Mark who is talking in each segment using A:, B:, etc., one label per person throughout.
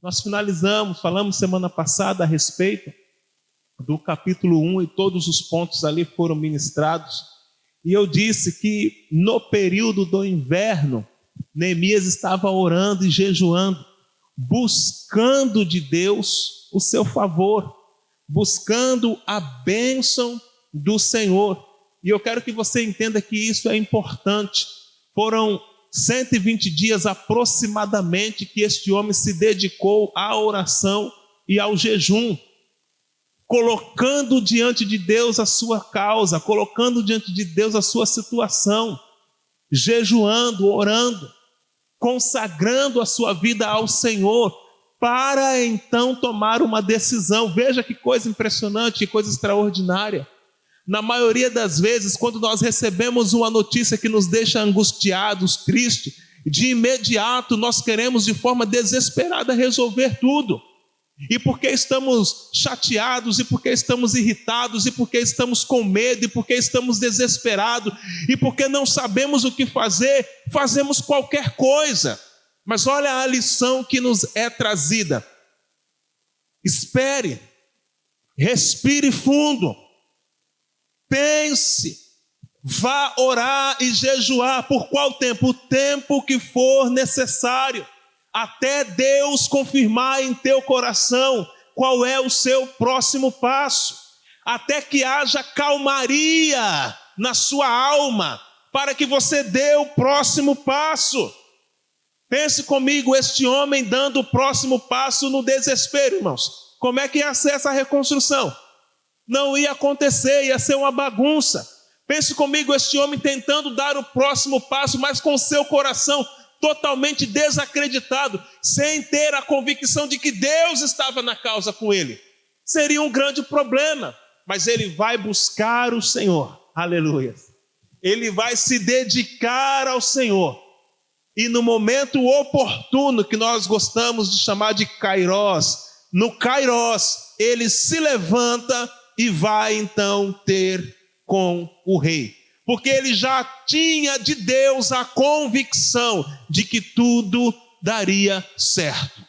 A: Nós falamos semana passada a respeito do capítulo 1 e todos os pontos ali foram ministrados. E eu disse que no período do inverno, Neemias estava orando e jejuando, buscando de Deus o seu favor, buscando a bênção do Senhor. E eu quero que você entenda que isso é importante. Foram 120 dias aproximadamente que este homem se dedicou à oração e ao jejum, colocando diante de Deus a sua causa, colocando diante de Deus a sua situação, jejuando, orando, consagrando a sua vida ao Senhor, para então tomar uma decisão. Veja que coisa impressionante, que coisa extraordinária. Na maioria das vezes, quando nós recebemos uma notícia que nos deixa angustiados, tristes, de imediato nós queremos de forma desesperada resolver tudo. E porque estamos chateados, e porque estamos irritados, e porque estamos com medo, e porque estamos desesperados, e porque não sabemos o que fazer, fazemos qualquer coisa. Mas olha a lição que nos é trazida. Espere, respire fundo, pense, vá orar e jejuar. Por qual tempo? O tempo que for necessário, até Deus confirmar em teu coração qual é o seu próximo passo, até que haja calmaria na sua alma, para que você dê o próximo passo. Pense comigo, este homem dando o próximo passo no desespero, irmãos. Como é que ia ser essa reconstrução? Não ia acontecer, ia ser uma bagunça. Pense comigo, este homem tentando dar o próximo passo, mas com seu coração totalmente desacreditado, sem ter a convicção de que Deus estava na causa com ele. Seria um grande problema, mas ele vai buscar o Senhor, aleluia. Ele vai se dedicar ao Senhor, e no momento oportuno, que nós gostamos de chamar de Kairós, no Kairós, ele se levanta e vai então ter com o rei. Porque ele já tinha de Deus a convicção de que tudo daria certo.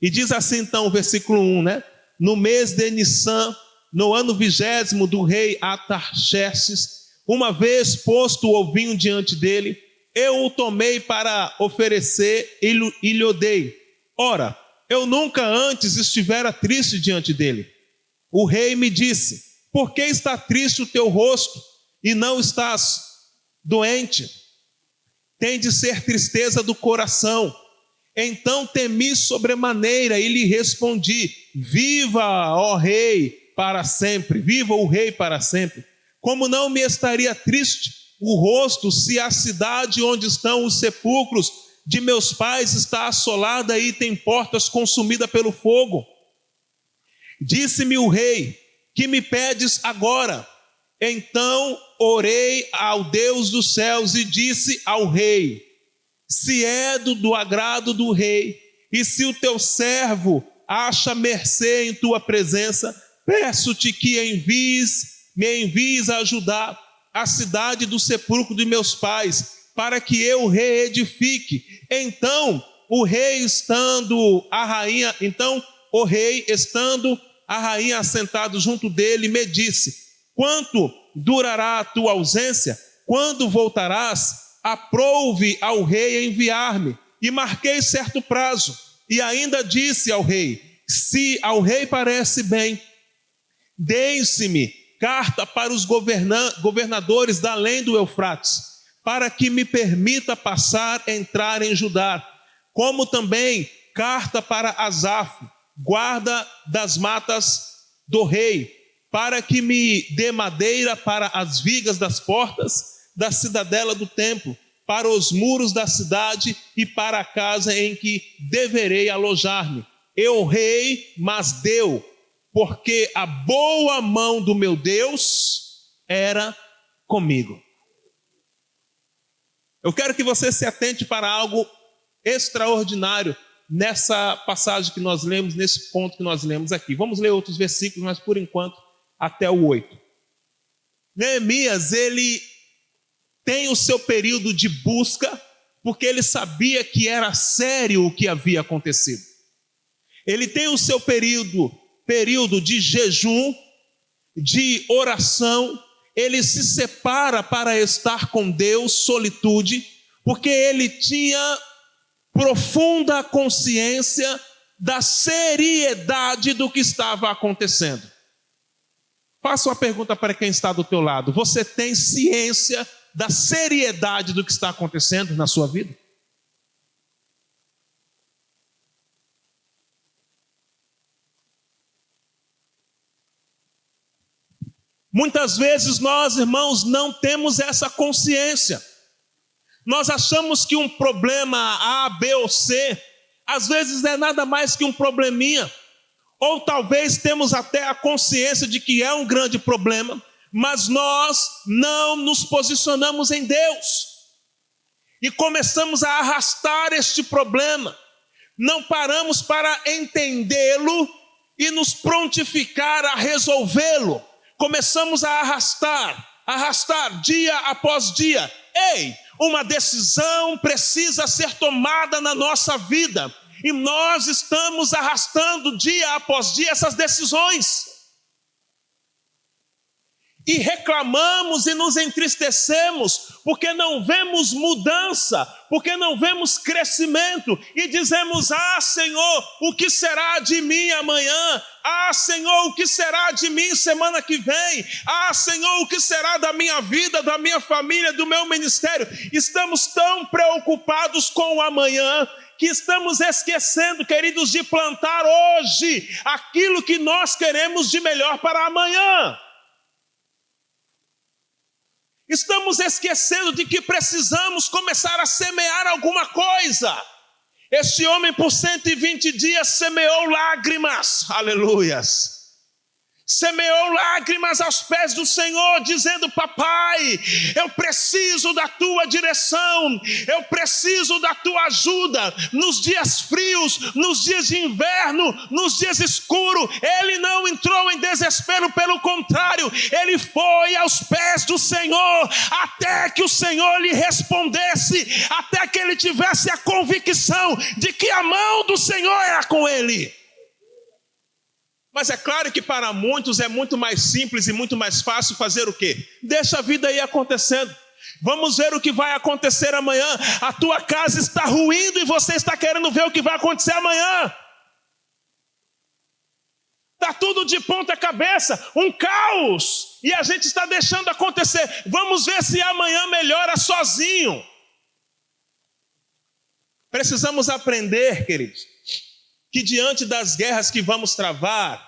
A: E diz assim então o versículo 1, né? No mês de Nissan, no ano 20º do rei Artaxerxes, uma vez posto o ovinho diante dele, eu o tomei para oferecer e lhe dei. Ora, eu nunca antes estivera triste diante dele. O rei me disse: por que está triste o teu rosto e não estás doente? Tem de ser tristeza do coração. Então temi sobremaneira e lhe respondi: viva, ó rei, para sempre, viva o rei para sempre. Como não me estaria triste o rosto, se a cidade onde estão os sepulcros de meus pais está assolada e tem portas consumidas pelo fogo? Disse-me o rei: que me pedes agora? Então orei ao Deus dos céus e disse ao rei: se é do agrado do rei, e se o teu servo acha mercê em tua presença, peço-te que me envies a ajudar a cidade do sepulcro de meus pais, para que eu reedifique. Então o rei estando a rainha assentado junto dele, me disse: quanto durará a tua ausência? Quando voltarás? Aprouve ao rei enviar-me. E marquei certo prazo. E ainda disse ao rei: se ao rei parece bem, deem-se-me carta para os governadores da além do Eufrates, para que me permita entrar em Judá, como também carta para Asaf, guarda das matas do rei, para que me dê madeira para as vigas das portas da cidadela do templo, para os muros da cidade e para a casa em que deverei alojar-me. Eu rei, mas deu, porque a boa mão do meu Deus era comigo. Eu quero que você se atente para algo extraordinário nessa passagem que nós lemos, nesse ponto que nós lemos aqui. Vamos ler outros versículos, mas por enquanto até o 8. Neemias, ele tem o seu período de busca, porque ele sabia que era sério o que havia acontecido. Ele tem o seu período de jejum, de oração. Ele se separa para estar com Deus, solitude, porque ele tinha profunda consciência da seriedade do que estava acontecendo. Faça uma pergunta para quem está do teu lado. Você tem ciência da seriedade do que está acontecendo na sua vida? Muitas vezes nós, irmãos, não temos essa consciência. Nós achamos que um problema A, B ou C, às vezes é nada mais que um probleminha. Ou talvez temos até a consciência de que é um grande problema, mas nós não nos posicionamos em Deus. E começamos a arrastar este problema. Não paramos para entendê-lo e nos prontificar a resolvê-lo. Começamos a arrastar dia após dia. Ei, uma decisão precisa ser tomada na nossa vida. E nós estamos arrastando dia após dia essas decisões. E reclamamos e nos entristecemos, porque não vemos mudança, porque não vemos crescimento. E dizemos, Senhor, o que será de mim amanhã? Senhor, o que será de mim semana que vem? Senhor, o que será da minha vida, da minha família, do meu ministério? Estamos tão preocupados com o amanhã, que estamos esquecendo, queridos, de plantar hoje aquilo que nós queremos de melhor para amanhã. Estamos esquecendo de que precisamos começar a semear alguma coisa. Este homem por 120 dias semeou lágrimas, aleluias. Semeou lágrimas aos pés do Senhor, dizendo, papai, eu preciso da tua direção, eu preciso da tua ajuda, nos dias frios, nos dias de inverno, nos dias escuros. Ele não entrou em desespero, pelo contrário, ele foi aos pés do Senhor, até que o Senhor lhe respondesse, até que ele tivesse a convicção de que a mão do Senhor era com ele. Mas é claro que para muitos é muito mais simples e muito mais fácil fazer o quê? Deixa a vida aí acontecendo. Vamos ver o que vai acontecer amanhã. A tua casa está ruindo e você está querendo ver o que vai acontecer amanhã. Está tudo de ponta cabeça, um caos. E a gente está deixando acontecer. Vamos ver se amanhã melhora sozinho. Precisamos aprender, queridos, que diante das guerras que vamos travar,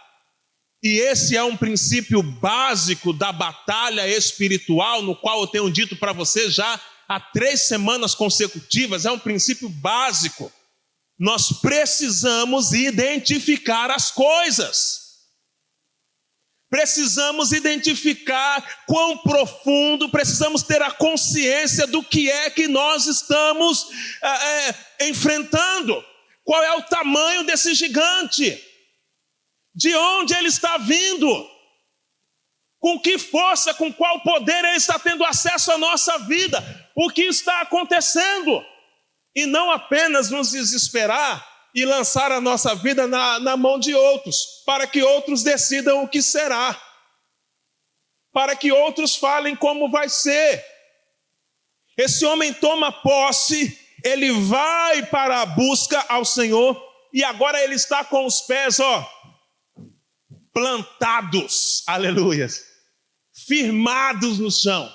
A: e esse é um princípio básico da batalha espiritual, no qual eu tenho dito para você já há 3 semanas consecutivas, é um princípio básico. Nós precisamos identificar as coisas. Precisamos identificar quão profundo, precisamos ter a consciência do que é que nós estamos enfrentando. Qual é o tamanho desse gigante? De onde ele está vindo? Com que força, com qual poder ele está tendo acesso à nossa vida? O que está acontecendo? E não apenas nos desesperar e lançar a nossa vida na mão de outros, para que outros decidam o que será, para que outros falem como vai ser. Esse homem toma posse, ele vai para a busca ao Senhor, e agora ele está com os pés, plantados, aleluia, firmados no chão.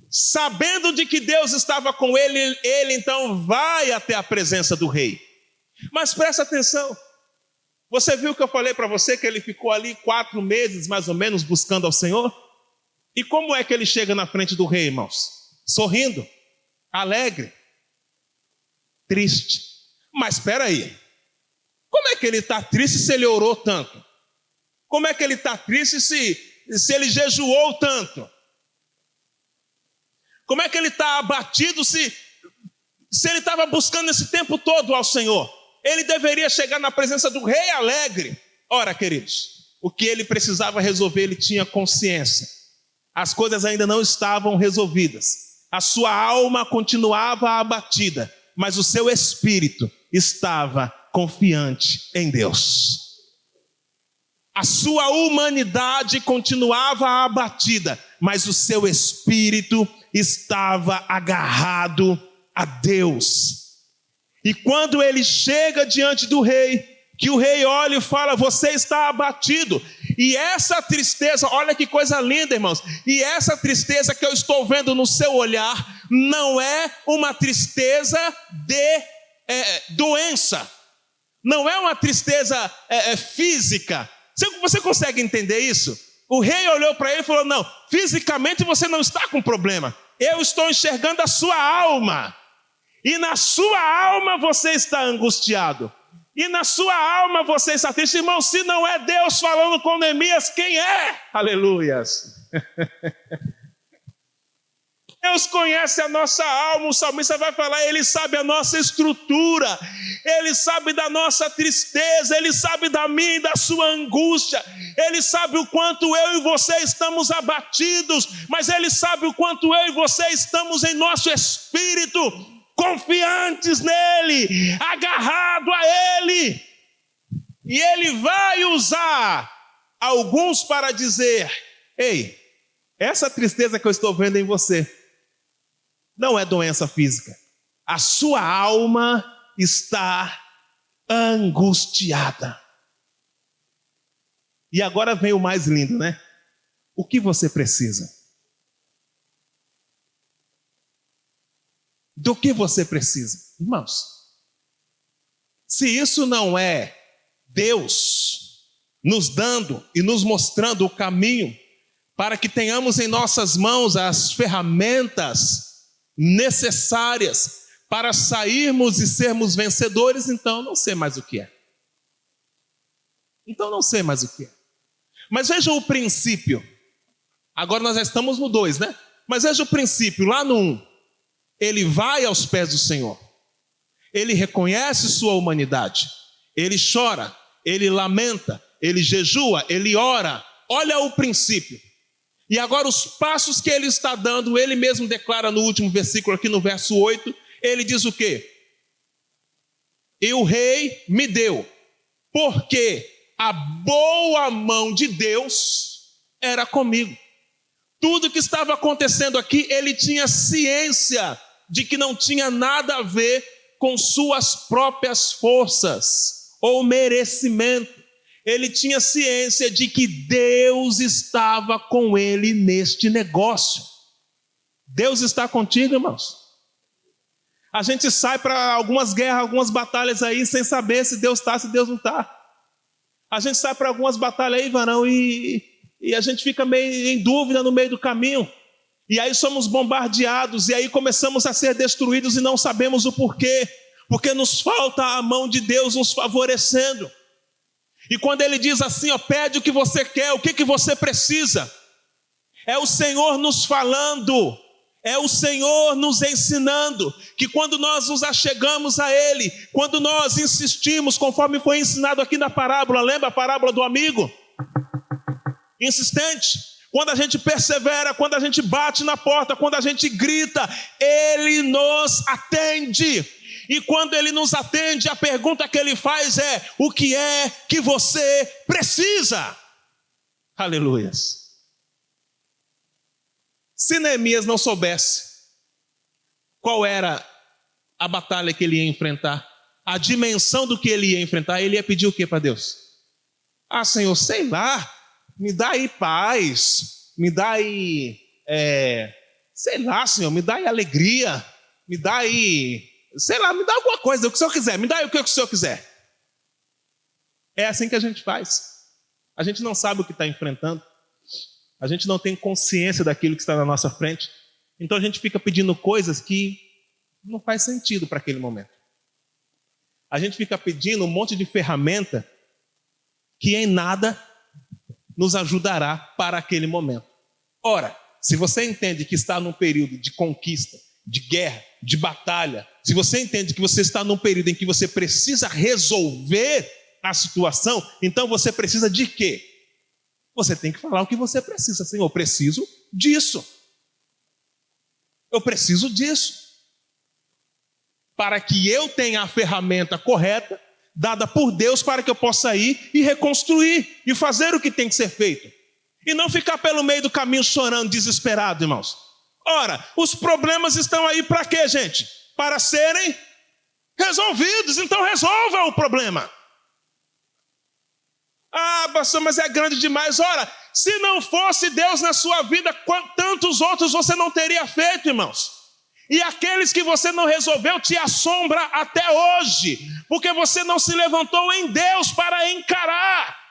A: Sabendo de que Deus estava com ele, ele então vai até a presença do rei. Mas presta atenção, você viu que eu falei para você que ele ficou ali 4 meses mais ou menos buscando ao Senhor? E como é que ele chega na frente do rei, irmãos? Sorrindo, alegre, triste. Mas espera aí, como é que ele está triste se ele orou tanto? Como é que ele está triste se ele jejuou tanto? Como é que ele está abatido se ele estava buscando esse tempo todo ao Senhor? Ele deveria chegar na presença do rei alegre. Ora, queridos, o que ele precisava resolver, ele tinha consciência. As coisas ainda não estavam resolvidas. A sua alma continuava abatida, mas o seu espírito estava confiante em Deus. A sua humanidade continuava abatida, mas o seu espírito estava agarrado a Deus. E quando ele chega diante do rei, que o rei olha e fala: você está abatido. E essa tristeza, olha que coisa linda, irmãos. E essa tristeza que eu estou vendo no seu olhar não é uma tristeza de doença. Não é uma tristeza física. Você consegue entender isso? O rei olhou para ele e falou: não, fisicamente você não está com problema. Eu estou enxergando a sua alma. E na sua alma você está angustiado. E na sua alma você está triste. Irmão, se não é Deus falando com Neemias, quem é? Aleluias. Deus conhece a nossa alma. O salmista vai falar: ele sabe a nossa estrutura, ele sabe da nossa tristeza, ele sabe da minha e da sua angústia, ele sabe o quanto eu e você estamos abatidos, mas ele sabe o quanto eu e você estamos em nosso espírito confiantes nele, agarrado a ele. E ele vai usar alguns para dizer: ei, essa tristeza que eu estou vendo em você não é doença física. A sua alma está angustiada. E agora vem o mais lindo, né? O que você precisa? Do que você precisa? Irmãos, se isso não é Deus nos dando e nos mostrando o caminho para que tenhamos em nossas mãos as ferramentas necessárias para sairmos e sermos vencedores, então não sei mais o que é. Mas veja o princípio. Agora nós já estamos no 2, né? Mas veja o princípio, lá no 1. Ele vai aos pés do Senhor. Ele reconhece sua humanidade. Ele chora, ele lamenta, ele jejua, ele ora. Olha o princípio. E agora os passos que ele está dando, ele mesmo declara no último versículo, aqui no verso 8, ele diz o quê? E o rei me deu, porque a boa mão de Deus era comigo. Tudo que estava acontecendo aqui, ele tinha ciência de que não tinha nada a ver com suas próprias forças ou merecimento. Ele tinha ciência de que Deus estava com ele neste negócio. Deus está contigo, irmãos? A gente sai para algumas guerras, algumas batalhas aí, sem saber se Deus está, se Deus não está. A gente sai para algumas batalhas aí, varão, e a gente fica meio em dúvida no meio do caminho. E aí somos bombardeados, e aí começamos a ser destruídos e não sabemos o porquê. Porque nos falta a mão de Deus nos favorecendo. E quando ele diz assim, ó, pede o que você quer, o que você precisa? É o Senhor nos falando, é o Senhor nos ensinando, que quando nós nos achegamos a Ele, quando nós insistimos, conforme foi ensinado aqui na parábola, lembra a parábola do amigo? Insistente, quando a gente persevera, quando a gente bate na porta, quando a gente grita, Ele nos atende. E quando Ele nos atende, a pergunta que Ele faz é: o que é que você precisa? Aleluias. Se Neemias não soubesse qual era a batalha que ele ia enfrentar, a dimensão do que ele ia enfrentar, ele ia pedir o que para Deus? Ah, Senhor, sei lá, me dá aí paz, me dá aí, sei lá, Senhor, me dá aí alegria, me dá aí, sei lá, me dá alguma coisa, o que o Senhor quiser, me dá aí o que o Senhor quiser. É assim que a gente faz. A gente não sabe o que está enfrentando, a gente não tem consciência daquilo que está na nossa frente, então a gente fica pedindo coisas que não faz sentido para aquele momento. A gente fica pedindo um monte de ferramenta que em nada nos ajudará para aquele momento. Ora, se você entende que está num período de conquista, de guerra, de batalha, se você entende que você está num período em que você precisa resolver a situação, então você precisa de quê? Você tem que falar o que você precisa. Senhor, eu preciso disso. Eu preciso disso. Para que eu tenha a ferramenta correta, dada por Deus para que eu possa ir e reconstruir e fazer o que tem que ser feito. E não ficar pelo meio do caminho chorando, desesperado, irmãos. Ora, os problemas estão aí para quê, gente? Para serem resolvidos. Então resolva o problema. Ah, pastor, mas é grande demais. Ora, se não fosse Deus na sua vida, tantos outros você não teria feito, irmãos. E aqueles que você não resolveu te assombra até hoje, porque você não se levantou em Deus para encarar.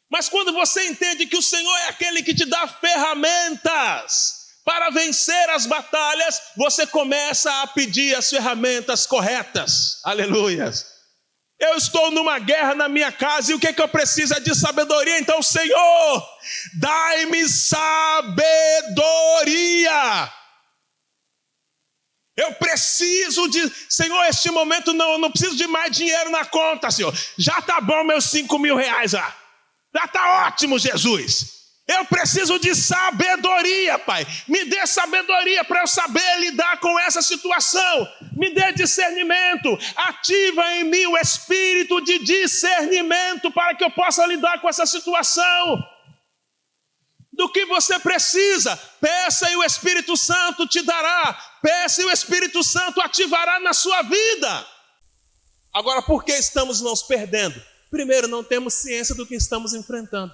A: Mas quando você entende que o Senhor é aquele que te dá ferramentas para vencer as batalhas, você começa a pedir as ferramentas corretas. Aleluias. Eu estou numa guerra na minha casa e o que eu preciso é de sabedoria. Então, Senhor, dai-me sabedoria. Eu preciso de... Senhor, este momento não preciso de mais dinheiro na conta, Senhor. Já está bom meus 5.000 reais lá. Já está ótimo, Jesus. Eu preciso de sabedoria, Pai. Me dê sabedoria para eu saber lidar com essa situação. Me dê discernimento. Ativa em mim o espírito de discernimento para que eu possa lidar com essa situação. Do que você precisa, peça e o Espírito Santo te dará. Peça e o Espírito Santo ativará na sua vida. Agora, por que estamos nos perdendo? Primeiro, não temos ciência do que estamos enfrentando.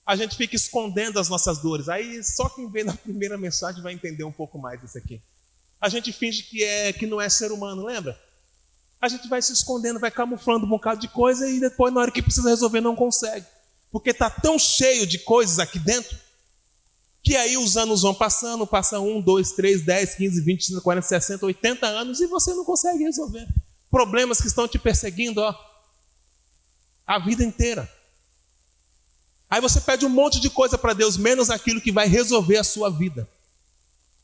A: A gente fica escondendo as nossas dores. Aí só quem vê na primeira mensagem vai entender um pouco mais disso aqui. A gente finge que não é ser humano, lembra? A gente vai se escondendo, vai camuflando um bocado de coisa e depois na hora que precisa resolver não consegue. Porque está tão cheio de coisas aqui dentro que aí os anos vão passando, passa 1, 2, 3, 10, 15, 20, 30, 40, 60, 80 anos e você não consegue resolver. Problemas que estão te perseguindo, a vida inteira. Aí você pede um monte de coisa para Deus, menos aquilo que vai resolver a sua vida.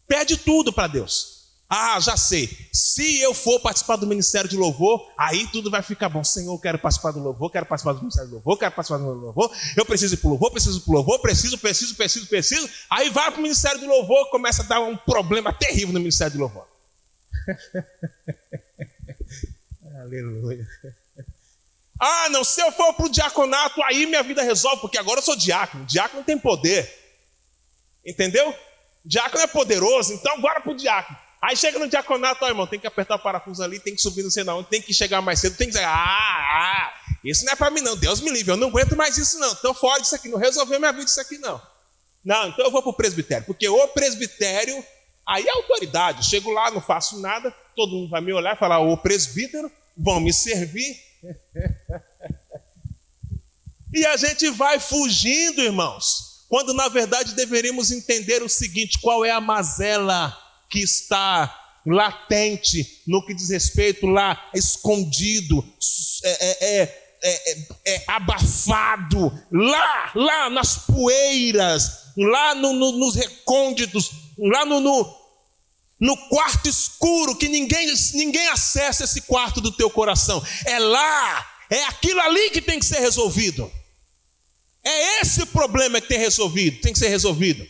A: Pede tudo para Deus. Ah, já sei. Se eu for participar do ministério de louvor, aí tudo vai ficar bom. Senhor, eu quero participar do louvor, quero participar do ministério de louvor, quero participar do louvor. Eu preciso ir para o louvor, preciso. Aí vai para o ministério de louvor, começa a dar um problema terrível no ministério de louvor. Aleluia. Ah, não, se eu for para o diaconato, aí minha vida resolve, porque agora eu sou diácono. Diácono tem poder. Entendeu? Diácono é poderoso, então bora para o diácono. Aí chega no diaconato, irmão, tem que apertar o parafuso ali, tem que subir não sei não, tem que chegar mais cedo, tem que dizer, isso não é para mim não, Deus me livre, eu não aguento mais isso não, então fora disso aqui, não resolveu minha vida isso aqui não. Não, então eu vou para o presbitério, porque o presbitério, aí é autoridade, eu chego lá, não faço nada, todo mundo vai me olhar e falar, o presbítero, vão me servir. E a gente vai fugindo, irmãos, quando na verdade deveríamos entender o seguinte, qual é a mazela que está latente no que diz respeito lá, escondido, abafado, lá nas poeiras, lá nos recônditos, lá no quarto escuro, que ninguém acessa esse quarto do teu coração. É lá, é aquilo ali que tem que ser resolvido. É esse o problema que tem que ser resolvido.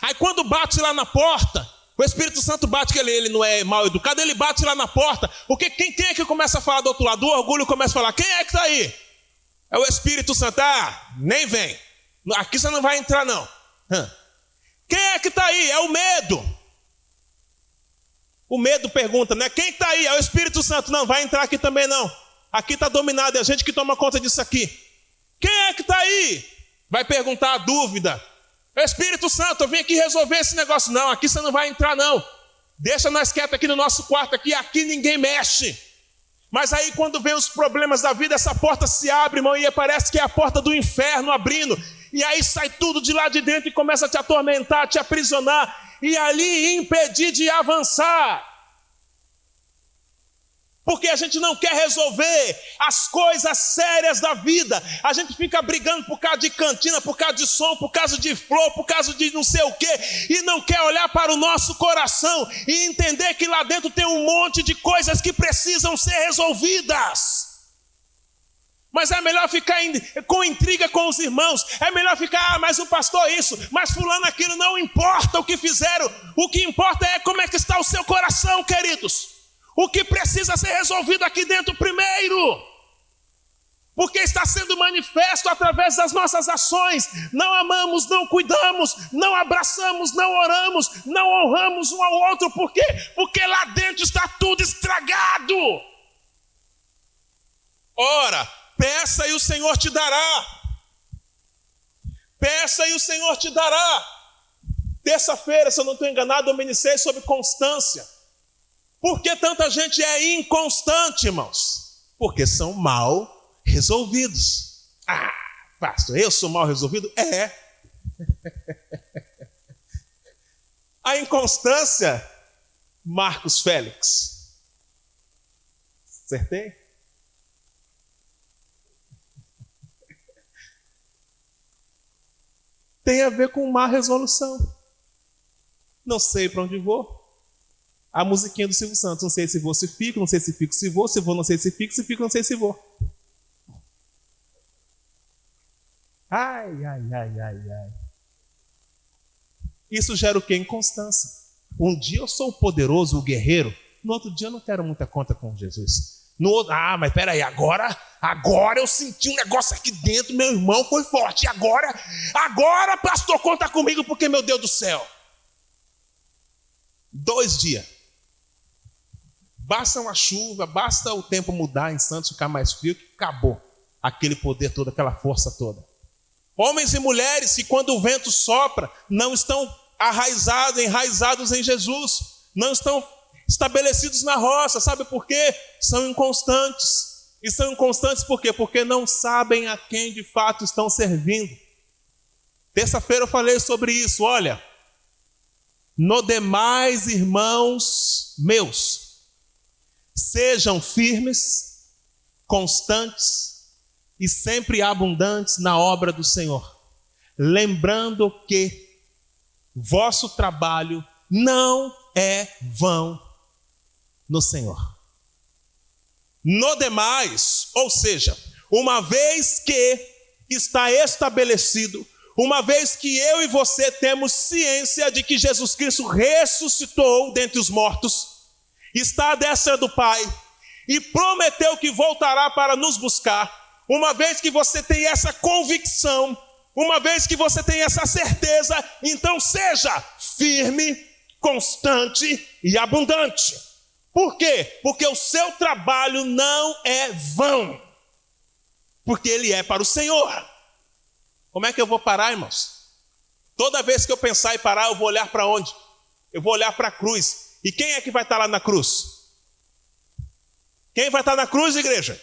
A: Aí quando bate lá na porta, o Espírito Santo bate, que ele não é mal educado, ele bate lá na porta, porque quem é que começa a falar do outro lado? O orgulho começa a falar, quem é que está aí? É o Espírito Santo, nem vem, aqui você não vai entrar não. Quem é que está aí? É o medo. O medo pergunta, né? Quem está aí? É o Espírito Santo, não, vai entrar aqui também não. Aqui está dominado, é a gente que toma conta disso aqui. Quem é que está aí? Vai perguntar a dúvida. Espírito Santo, eu vim aqui resolver esse negócio. Não, aqui você não vai entrar não. Deixa nós quietos aqui no nosso quarto aqui ninguém mexe. Mas aí quando vem os problemas da vida, essa porta se abre, irmão, e parece que é a porta do inferno abrindo. E aí sai tudo de lá de dentro e começa a te atormentar, te aprisionar. E ali impedir de avançar. Porque a gente não quer resolver as coisas sérias da vida. A gente fica brigando por causa de cantina, por causa de som, por causa de flor, por causa de não sei o quê. E não quer olhar para o nosso coração e entender que lá dentro tem um monte de coisas que precisam ser resolvidas. Mas é melhor ficar com intriga com os irmãos. É melhor ficar, mas o pastor isso, mas fulano aquilo. Não importa o que fizeram. O que importa é como é que está o seu coração, queridos. O que precisa ser resolvido aqui dentro primeiro, porque está sendo manifesto através das nossas ações. Não amamos, não cuidamos, não abraçamos, não oramos, não honramos um ao outro. Por quê? Porque lá dentro está tudo estragado. Ora, peça e o Senhor te dará. Peça e o Senhor te dará. Terça-feira, se eu não estou enganado, eu ministrei sobre constância. Por que tanta gente é inconstante, irmãos? Porque são mal resolvidos. Ah, pastor, eu sou mal resolvido? É. A inconstância, Marcos Félix. Acertei? Tem a ver com má resolução. Não sei para onde vou. A musiquinha do Silvio Santos. Não sei se vou, se fico. Não sei se fico, se vou. Se vou, não sei se fico. Se fico, não sei se vou. Ai, ai, ai, ai, ai. Isso gera o quê? Inconstância. Um dia eu sou o poderoso, o guerreiro. No outro dia eu não quero muita conta com Jesus. No outro, mas peraí, agora eu senti um negócio aqui dentro, meu irmão foi forte. E agora, pastor, conta comigo, porque, meu Deus do céu. 2 dias. Basta uma chuva, basta o tempo mudar em Santos, ficar mais frio, que acabou aquele poder todo, aquela força toda. Homens e mulheres que quando o vento sopra, não estão enraizados em Jesus, não estão estabelecidos na roça. Sabe por quê? São inconstantes. E são inconstantes por quê? Porque não sabem a quem de fato estão servindo. Terça-feira eu falei sobre isso. Olha, no demais, irmãos meus, sejam firmes, constantes e sempre abundantes na obra do Senhor, lembrando que vosso trabalho não é vão no Senhor. No demais, ou seja, uma vez que está estabelecido, uma vez que eu e você temos ciência de que Jesus Cristo ressuscitou dentre os mortos, está à destra do Pai e prometeu que voltará para nos buscar, uma vez que você tem essa convicção, uma vez que você tem essa certeza, então seja firme, constante e abundante. Por quê? Porque o seu trabalho não é vão, porque ele é para o Senhor. Como é que eu vou parar, irmãos? Toda vez que eu pensar em parar, eu vou olhar para onde? Eu vou olhar para a cruz. E quem é que vai estar lá na cruz? Quem vai estar na cruz, igreja?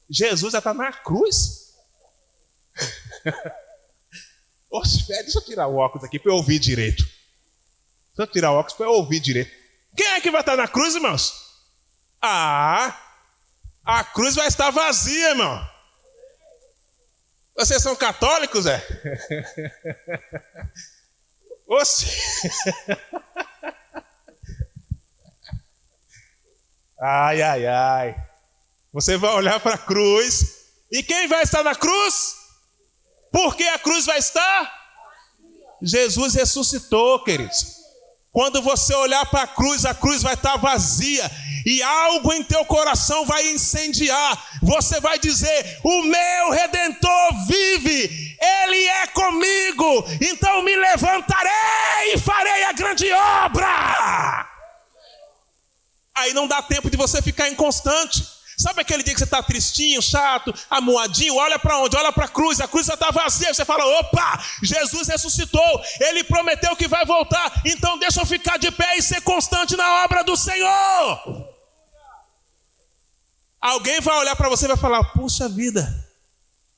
A: Jesus já está na cruz? Oxe, deixa eu tirar o óculos aqui para eu ouvir direito. Deixa eu tirar o óculos para eu ouvir direito. Quem é que vai estar na cruz, irmãos? A cruz vai estar vazia, irmão. Vocês são católicos, é? Oxe. Ai, ai, ai. Você vai olhar para a cruz. E quem vai estar na cruz? Por que a cruz vai estar? Jesus ressuscitou, queridos. Quando você olhar para a cruz vai estar vazia. E algo em teu coração vai incendiar. Você vai dizer: o meu Redentor vive, Ele é comigo. Então me levantarei e farei a grande obra. Aí não dá tempo de você ficar inconstante. Sabe aquele dia que você está tristinho, chato, amuadinho? Olha para onde? Olha para a cruz já está vazia. Você fala: opa, Jesus ressuscitou, Ele prometeu que vai voltar, então deixa eu ficar de pé e ser constante na obra do Senhor. Alguém vai olhar para você e vai falar: puxa vida,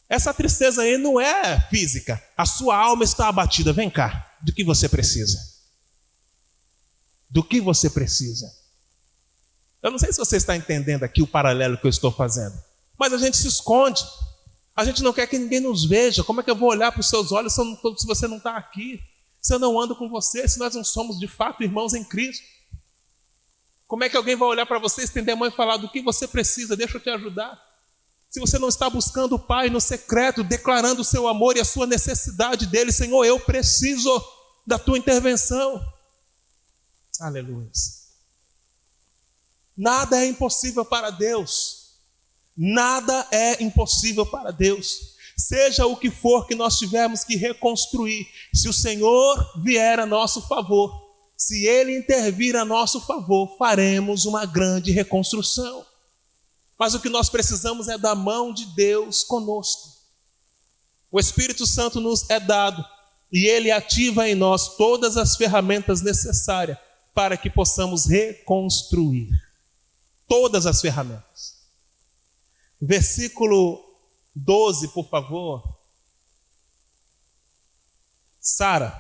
A: essa tristeza aí não é física, a sua alma está abatida. Vem cá, do que você precisa? Do que você precisa? Eu não sei se você está entendendo aqui o paralelo que eu estou fazendo, mas a gente se esconde, a gente não quer que ninguém nos veja. Como é que eu vou olhar para os seus olhos se você não está aqui, se eu não ando com você, se nós não somos de fato irmãos em Cristo? Como é que alguém vai olhar para você, estender a mão e falar: do que você precisa, deixa eu te ajudar? Se você não está buscando o Pai no secreto, declarando o seu amor e a sua necessidade dele: Senhor, eu preciso da tua intervenção. Aleluia. Nada é impossível para Deus. Nada é impossível para Deus. Seja o que for que nós tivermos que reconstruir, se o Senhor vier a nosso favor, se Ele intervir a nosso favor, faremos uma grande reconstrução. Mas o que nós precisamos é da mão de Deus conosco. O Espírito Santo nos é dado e Ele ativa em nós todas as ferramentas necessárias para que possamos reconstruir. Todas as ferramentas. Versículo 12, por favor. Sara,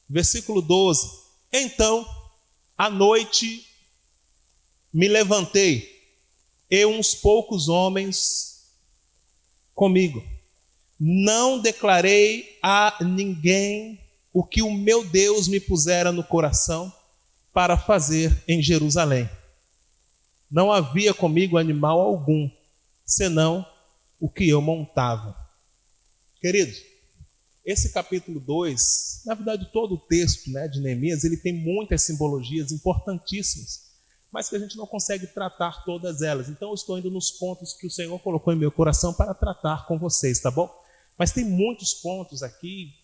A: versículo 12. Então, à noite, me levantei, e uns poucos homens comigo. Não declarei a ninguém o que o meu Deus me pusera no coração para fazer em Jerusalém. Não havia comigo animal algum, senão o que eu montava. Queridos, esse capítulo 2, na verdade todo o texto, de Neemias, ele tem muitas simbologias importantíssimas, mas que a gente não consegue tratar todas elas. Então eu estou indo nos pontos que o Senhor colocou em meu coração para tratar com vocês, tá bom? Mas tem muitos pontos aqui,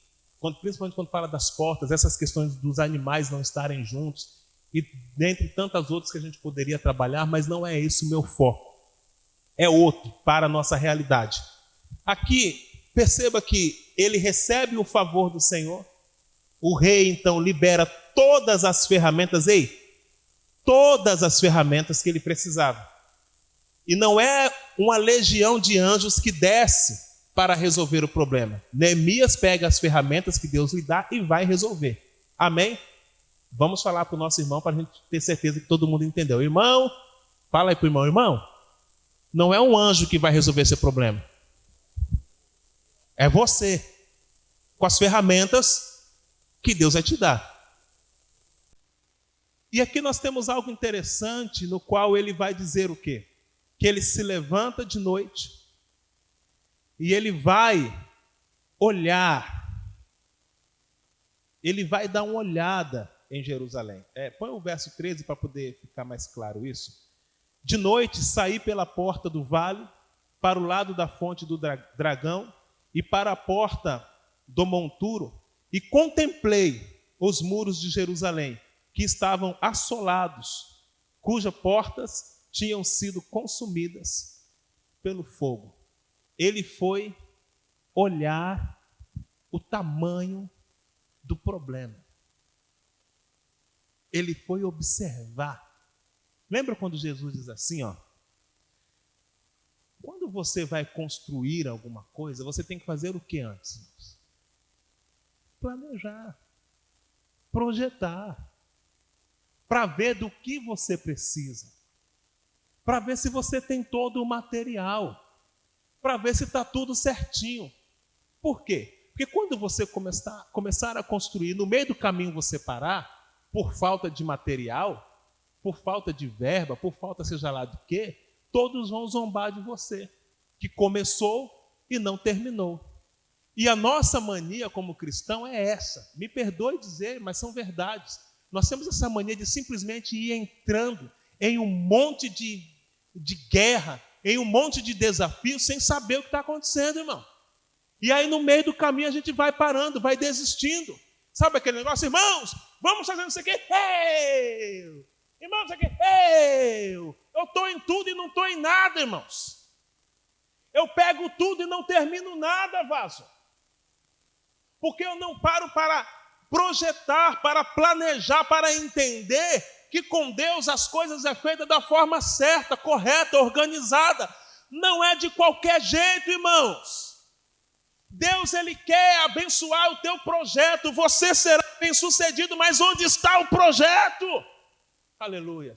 A: principalmente quando fala das portas, essas questões dos animais não estarem juntos, e dentre tantas outras que a gente poderia trabalhar, mas não é esse o meu foco. É outro para a nossa realidade. Aqui, perceba que ele recebe o favor do Senhor. O rei, então, libera todas as ferramentas, todas as ferramentas que ele precisava. E não é uma legião de anjos que desce para resolver o problema. Neemias pega as ferramentas que Deus lhe dá e vai resolver. Amém? Vamos falar para o nosso irmão para a gente ter certeza que todo mundo entendeu. Irmão, fala aí para o irmão. Irmão, não é um anjo que vai resolver esse problema. É você, com as ferramentas que Deus vai te dar. E aqui nós temos algo interessante, no qual ele vai dizer o quê? Que ele se levanta de noite e ele vai olhar, ele vai dar uma olhada em Jerusalém. Põe o verso 13 para poder ficar mais claro isso. De noite saí pela porta do vale, para o lado da fonte do dragão e para a porta do monturo, e contemplei os muros de Jerusalém, que estavam assolados, cujas portas tinham sido consumidas pelo fogo. Ele foi olhar o tamanho do problema. Ele foi observar. Lembra quando Jesus diz assim, quando você vai construir alguma coisa, você tem que fazer o que antes? Planejar, projetar, para ver do que você precisa, para ver se você tem todo o material, para ver se está tudo certinho. Por quê? Porque quando você começar a construir, no meio do caminho você parar, por falta de material, por falta de verba, por falta seja lá do quê, todos vão zombar de você, que começou e não terminou. E a nossa mania como cristão é essa. Me perdoe dizer, mas são verdades. Nós temos essa mania de simplesmente ir entrando em um monte de guerra, em um monte de desafios, sem saber o que está acontecendo, irmão. E aí no meio do caminho a gente vai parando, vai desistindo. Sabe aquele negócio, irmãos, vamos fazer isso aqui? Irmãos, aqui, eu estou em tudo e não estou em nada, irmãos. Eu pego tudo e não termino nada, vaso. Porque eu não paro para projetar, para planejar, para entender que com Deus as coisas é feita da forma certa, correta, organizada. Não é de qualquer jeito, irmãos. Deus, Ele quer abençoar o teu projeto. Você será bem-sucedido, mas onde está o projeto? Aleluia.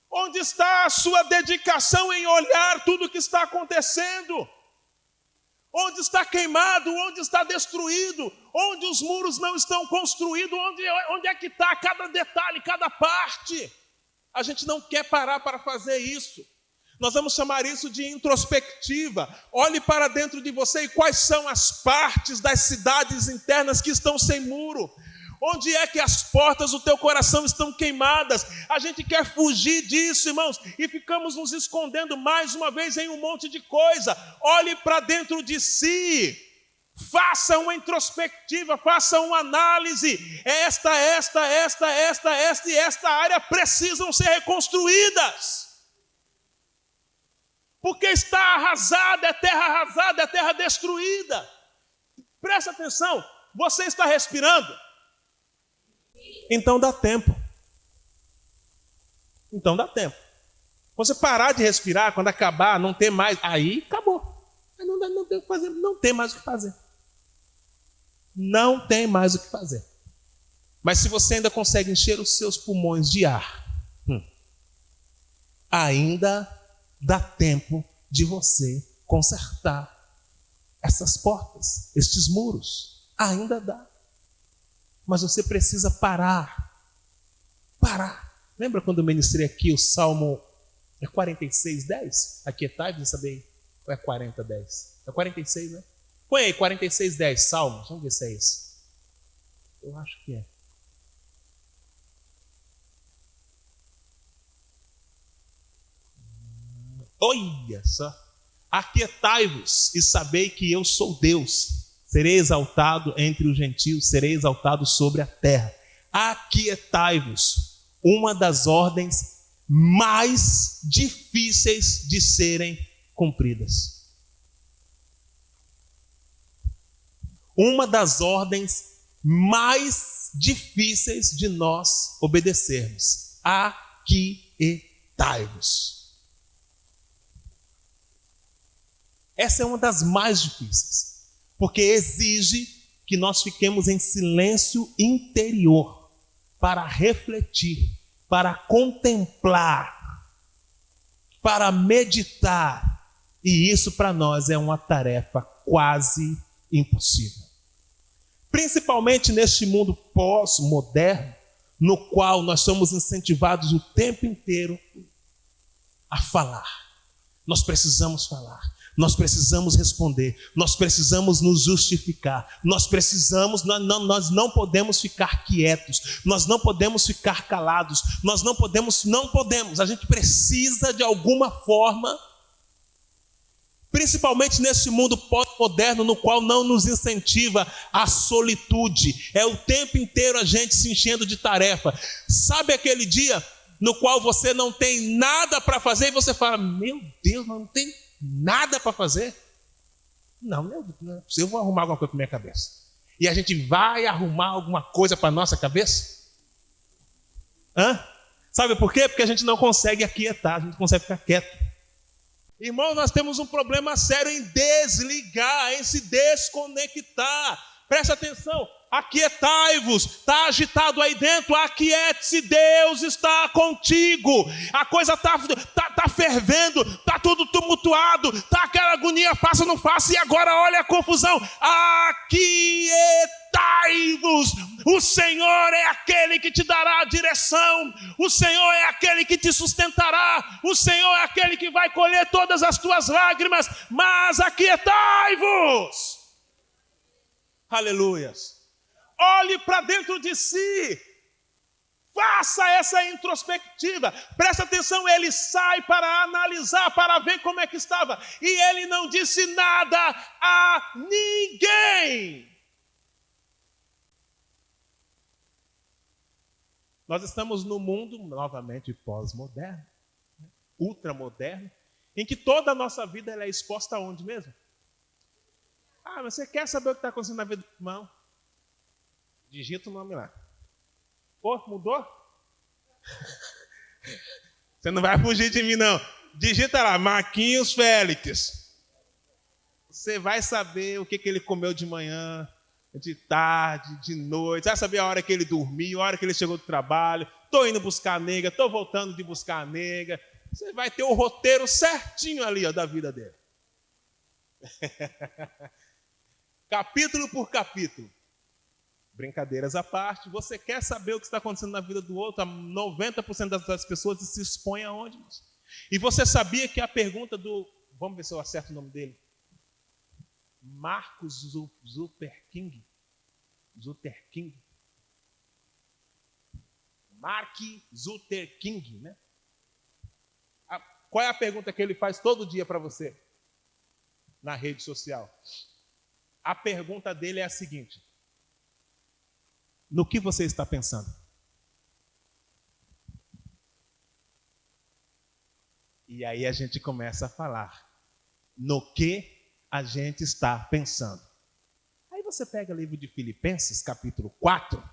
A: Onde está a sua dedicação em olhar tudo o que está acontecendo? Onde está queimado? Onde está destruído? Onde os muros não estão construídos? Onde é que está cada detalhe, cada parte? A gente não quer parar para fazer isso. Nós vamos chamar isso de introspectiva. Olhe para dentro de você e quais são as partes das cidades internas que estão sem muro. Onde é que as portas do teu coração estão queimadas? A gente quer fugir disso, irmãos, e ficamos nos escondendo mais uma vez em um monte de coisa. Olhe para dentro de si. Faça uma introspectiva, faça uma análise. Esta e esta área precisam ser reconstruídas. Porque está arrasada, é terra destruída. Presta atenção, você está respirando? Então dá tempo. Então dá tempo. Você parar de respirar, quando acabar, não ter mais, aí acabou. Aí não tem o que fazer, não tem mais o que fazer. Não tem mais o que fazer. Mas se você ainda consegue encher os seus pulmões de ar, ainda dá tempo de você consertar essas portas, estes muros. Ainda dá. Mas você precisa parar. Parar. Lembra quando eu ministrei aqui o Salmo 46:10? Aquietai-vos e sabei. Ou é 40:10? É 46, né? Põe aí 46:10, Salmos. Vamos ver se é esse. Eu acho que é. Olha só. Aquietai-vos e sabei que eu sou Deus. Serei exaltado entre os gentios, serei exaltado sobre a terra. Aquietai-vos. Uma das ordens mais difíceis de serem cumpridas. Uma das ordens mais difíceis de nós obedecermos. Aquietai-vos. Essa é uma das mais difíceis, porque exige que nós fiquemos em silêncio interior para refletir, para contemplar, para meditar. E isso para nós é uma tarefa quase impossível. Principalmente neste mundo pós-moderno, no qual nós somos incentivados o tempo inteiro a falar. Nós precisamos falar. Nós precisamos responder, nós precisamos nos justificar, nós não podemos ficar quietos, nós não podemos ficar calados, nós não podemos, a gente precisa de alguma forma, principalmente nesse mundo pós-moderno no qual não nos incentiva a solitude, é o tempo inteiro a gente se enchendo de tarefa. Sabe aquele dia no qual você não tem nada para fazer e você fala, meu Deus, não tem nada para fazer? Não, eu vou arrumar alguma coisa para minha cabeça. E a gente vai arrumar alguma coisa para nossa cabeça? Sabe por quê? Porque a gente não consegue aquietar, a gente não consegue ficar quieto. Irmão, nós temos um problema sério em desligar, em se desconectar. Presta atenção. Aquietai-vos, está agitado aí dentro, aquiete-se, Deus está contigo. A coisa está fervendo, está tudo tumultuado, está aquela agonia, faça ou não faça, e agora olha a confusão. Aquietai-vos, o Senhor é aquele que te dará a direção, o Senhor é aquele que te sustentará, o Senhor é aquele que vai colher todas as tuas lágrimas, mas aquietai-vos. Aleluias. Olhe para dentro de si. Faça essa introspectiva. Presta atenção, ele sai para analisar, para ver como é que estava. E ele não disse nada a ninguém. Nós estamos no mundo, novamente, pós-moderno, ultramoderno, em que toda a nossa vida ela é exposta aonde mesmo? Mas você quer saber o que está acontecendo na vida do irmão? Digita o nome lá. Pô, mudou? Você não vai fugir de mim, não. Digita lá, Marquinhos Félix. Você vai saber o que ele comeu de manhã, de tarde, de noite. Você vai saber a hora que ele dormiu, a hora que ele chegou do trabalho. Estou indo buscar a nega, estou voltando de buscar a nega. Você vai ter o roteiro certinho ali, da vida dele. Capítulo por capítulo. Brincadeiras à parte, você quer saber o que está acontecendo na vida do outro? 90% das pessoas se expõem aonde? E você sabia que a pergunta do... Vamos ver se eu acerto o nome dele. Marcos Zuckerberg. Mark Luther King, né? Qual é a pergunta que ele faz todo dia para você na rede social? A pergunta dele é a seguinte: no que você está pensando? E aí a gente começa a falar no que a gente está pensando. Aí você pega o livro de Filipenses, capítulo 4,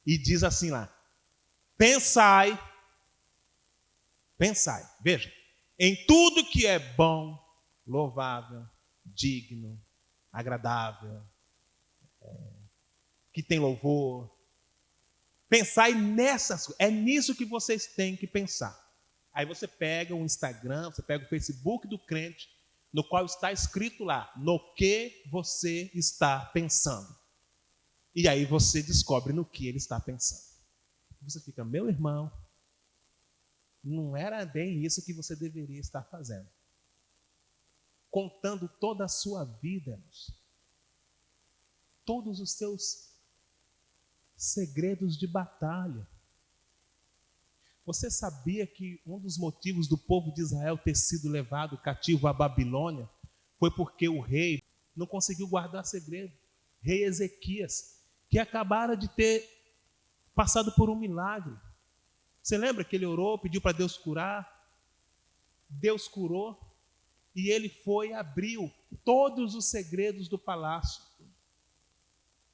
A: e diz assim lá: pensai, veja, em tudo que é bom, louvável, digno, agradável, que tem louvor. Pensai nessas coisas, é nisso que vocês têm que pensar. Aí você pega o Instagram, você pega o Facebook do crente, no qual está escrito lá, no que você está pensando. E aí você descobre no que ele está pensando. Você fica, meu irmão, não era bem isso que você deveria estar fazendo. Contando toda a sua vida, irmãos. Todos os seus segredos de batalha. Você sabia que um dos motivos do povo de Israel ter sido levado cativo à Babilônia foi porque o rei não conseguiu guardar segredo? Rei Ezequias, que acabara de ter passado por um milagre. Você lembra que ele orou, pediu para Deus curar? Deus curou e ele foi e abriu todos os segredos do palácio.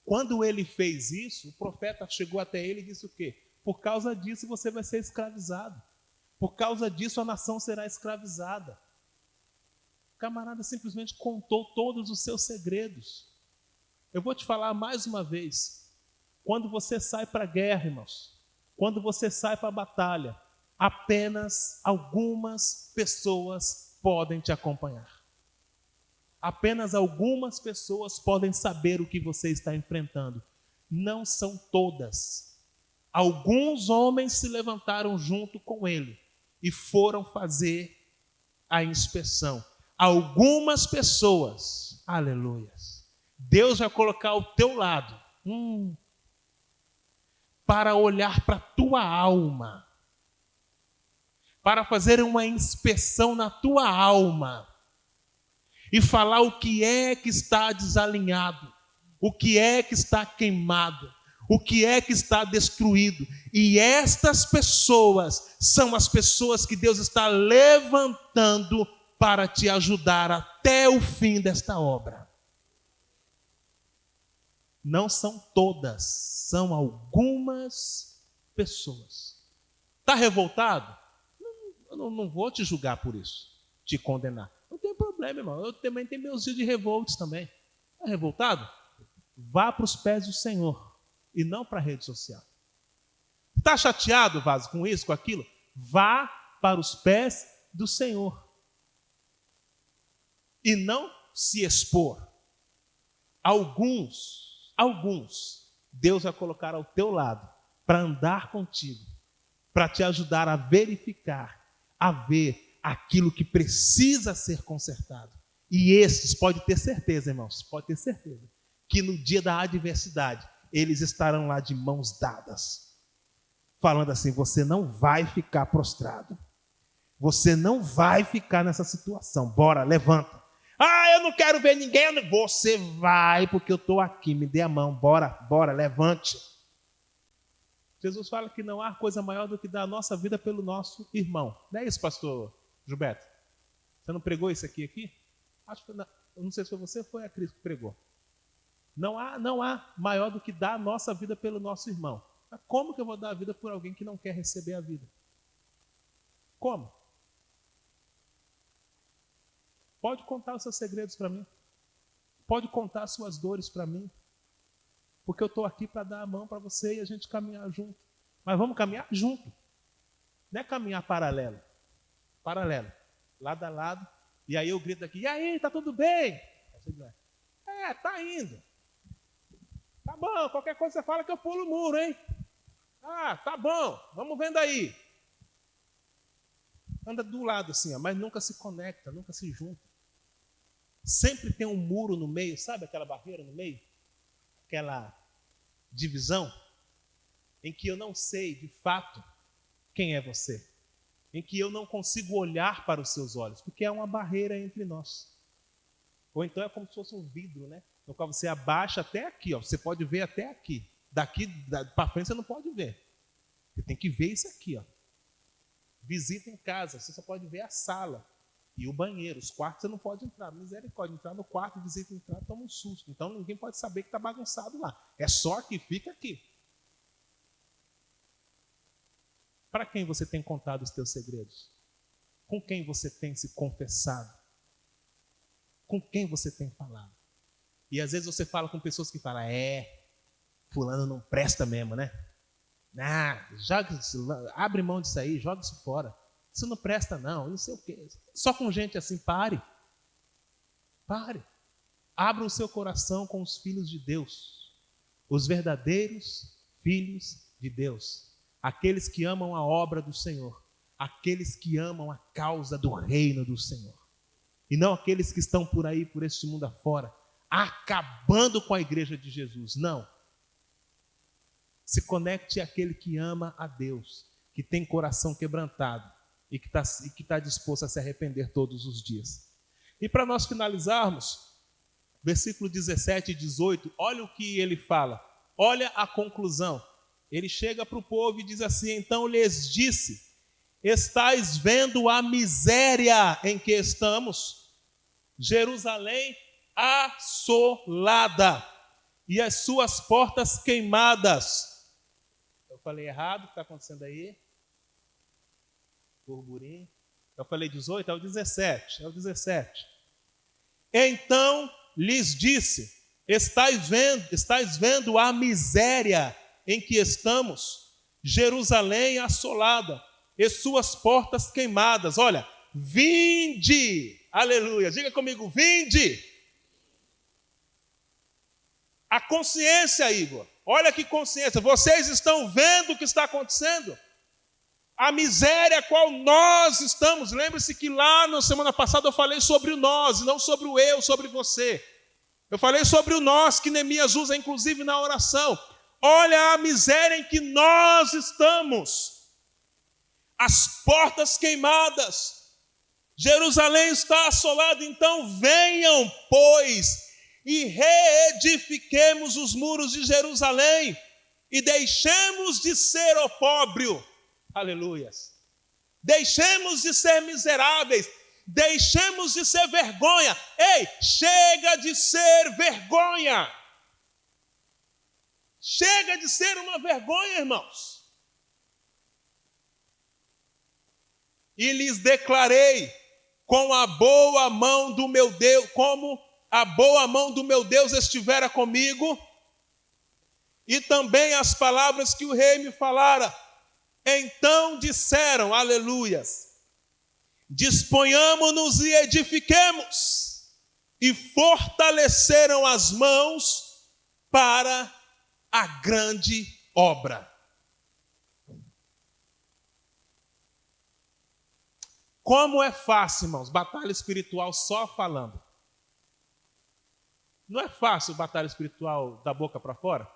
A: Quando ele fez isso, o profeta chegou até ele e disse o quê? Por causa disso você vai ser escravizado. Por causa disso a nação será escravizada. O camarada simplesmente contou todos os seus segredos. Eu vou te falar mais uma vez. Quando você sai para a guerra, irmãos, quando você sai para a batalha, apenas algumas pessoas podem te acompanhar. Apenas algumas pessoas podem saber o que você está enfrentando. Não são todas. Alguns homens se levantaram junto com ele e foram fazer a inspeção. Algumas pessoas, aleluias, Deus vai colocar ao teu lado, para olhar para a tua alma, para fazer uma inspeção na tua alma e falar o que é que está desalinhado, o que é que está queimado, o que é que está destruído. E estas pessoas são as pessoas que Deus está levantando para te ajudar até o fim desta obra. Não são todas, são algumas pessoas. Está revoltado? Eu não vou te julgar por isso, te condenar. Não tem problema, irmão. Eu também tenho meus dias de revoltas também. Está revoltado? Vá para os pés do Senhor e não para a rede social. Está chateado, Vaso, com isso, com aquilo? Vá para os pés do Senhor. E não se expor. Alguns, Deus vai colocar ao teu lado para andar contigo, para te ajudar a verificar, a ver aquilo que precisa ser consertado. E esses, pode ter certeza, irmãos, pode ter certeza, que no dia da adversidade, eles estarão lá de mãos dadas, falando assim: você não vai ficar prostrado, você não vai ficar nessa situação, bora, levanta. Eu não quero ver ninguém. Você vai, porque eu estou aqui, me dê a mão, bora, levante. Jesus fala que não há coisa maior do que dar a nossa vida pelo nosso irmão. Não é isso, pastor Gilberto? Você não pregou isso aqui? Acho que não, eu não sei se foi você ou foi a Cris que pregou. Não há maior do que dar a nossa vida pelo nosso irmão. Mas como que eu vou dar a vida por alguém que não quer receber a vida? Como? Pode contar os seus segredos para mim. Pode contar as suas dores para mim. Porque eu estou aqui para dar a mão para você e a gente caminhar junto. Mas vamos caminhar junto. Não é caminhar paralelo. Paralelo. Lado a lado. E aí eu grito aqui: e aí, tá tudo bem? Tá indo. Tá bom, qualquer coisa você fala que eu pulo o muro, hein? Tá bom, vamos vendo aí. Anda do lado assim, mas nunca se conecta, nunca se junta. Sempre tem um muro no meio, sabe aquela barreira no meio? Aquela divisão. em que eu não sei de fato quem é você, em que eu não consigo olhar para os seus olhos, porque há uma barreira entre nós. Ou então é como se fosse um vidro, né? No qual você abaixa até aqui, ó. Você pode ver até aqui. Daqui para frente você não pode ver. Você tem que ver isso aqui, ó. Visita em casa, você só pode ver a sala e o banheiro. Os quartos você não pode entrar. Misericórdia, entrar no quarto, visita entrar, toma um susto. Então ninguém pode saber que está bagunçado lá. É só que fica aqui. Para quem você tem contado os teus segredos? Com quem você tem se confessado? Com quem você tem falado? E às vezes você fala com pessoas que falam, fulano não presta mesmo, né? Joga isso, abre mão disso aí, joga isso fora. Isso não presta não sei o quê. Só com gente assim, pare. Abra o seu coração com os filhos de Deus. Os verdadeiros filhos de Deus. Aqueles que amam a obra do Senhor. Aqueles que amam a causa do reino do Senhor. E não aqueles que estão por aí, por este mundo afora, acabando com a igreja de Jesus. Não. Se conecte àquele que ama a Deus, que tem coração quebrantado e que está disposto a se arrepender todos os dias. E para nós finalizarmos, versículo 17 e 18, olha o que ele fala. Olha a conclusão. Ele chega para o povo e diz assim, então lhes disse, estais vendo a miséria em que estamos? Jerusalém assolada e as suas portas queimadas. Eu falei errado, o que está acontecendo aí? Burburinho. Eu falei 18, é o 17. Então lhes disse, estais vendo a miséria em que estamos? Jerusalém assolada e suas portas queimadas. Olha, vinde, aleluia, diga comigo, vinde. A consciência, Igor, olha que consciência, vocês estão vendo o que está acontecendo? A miséria a qual nós estamos, lembre-se que lá na semana passada eu falei sobre o nós, não sobre o eu, sobre você. Eu falei sobre o nós, que Neemias usa inclusive na oração. Olha a miséria em que nós estamos. As portas queimadas. Jerusalém está assolada, então venham, pois, e reedifiquemos os muros de Jerusalém e deixemos de ser opróbrio. Aleluias. Deixemos de ser miseráveis. Deixemos de ser vergonha. Ei, chega de ser vergonha. Chega de ser uma vergonha, irmãos. E lhes declarei com a boa mão do meu Deus, como a boa mão do meu Deus estivera comigo, e também as palavras que o rei me falara. Então disseram, aleluias, disponhamo-nos e edifiquemos, e fortaleceram as mãos para a grande obra. Como é fácil, irmãos, batalha espiritual só falando. Não é fácil batalha espiritual da boca para fora?